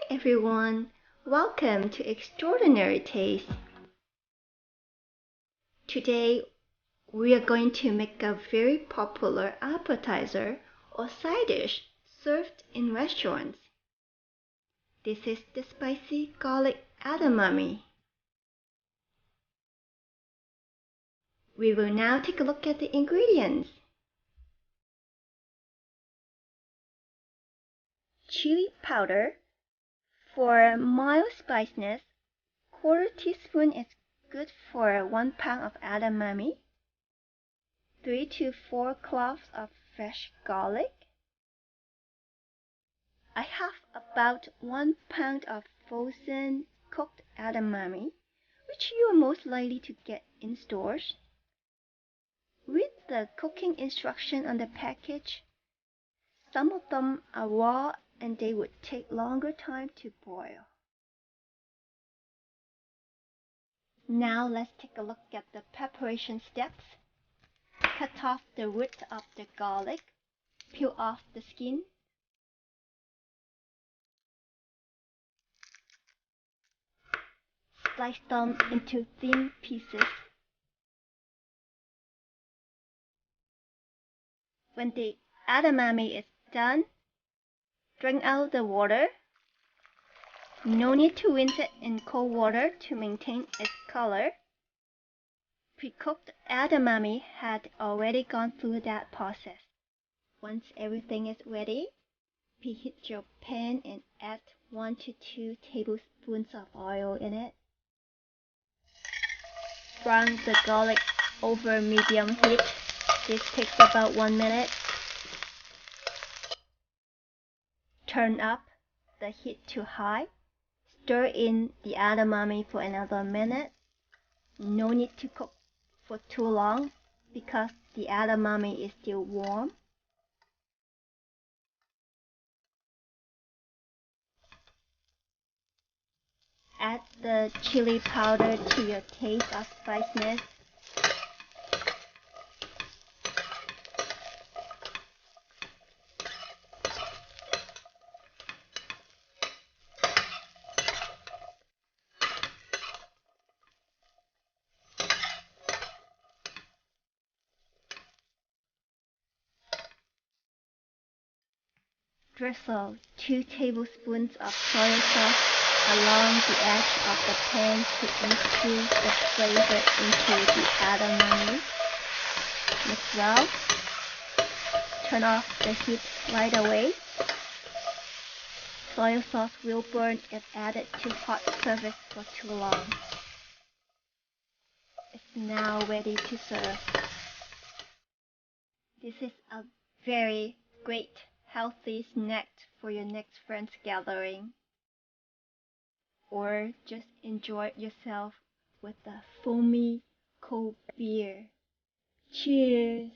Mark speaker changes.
Speaker 1: everyone, welcome to Extraordinary Taste. Today we are going to make a very popular appetizer or side dish served in restaurants. This is the spicy garlic edamame. We will now take a look at the ingredients. Chili powder. For mild spiciness, 1/4 teaspoon is good for 1 pound of edamame. 3 to 4 cloves of fresh garlic. I have about 1 pound of frozen cooked edamame, which you are most likely to get in stores. Read the cooking instruction on the package. Some of them are raw and they would take longer time to boil. Now let's take a look at the preparation steps. Cut off the root of the garlic. Peel off the skin. Slice them into thin pieces. When the edamame is done, drain out the water. No need to rinse it in cold water to maintain its color. Pre-cooked edamame had already gone through that process. Once everything is ready, preheat your pan and add 1 to 2 tablespoons of oil in it. Brown the garlic over medium heat. This takes about 1 minute. Turn up the heat to high. Stir in the edamame for another minute. No need to cook for too long because the edamame is still warm. Add the chili powder to your taste of spiciness. Drizzle 2 tablespoons of soy sauce along the edge of the pan to infuse the flavor into the edamame. Mix well. Turn off the heat right away. Soy sauce will burn if added to hot surface for too long. It's now ready to serve. This is a very great healthy snack for your next friends gathering. Or just enjoy it yourself with a foamy cold beer. Cheers!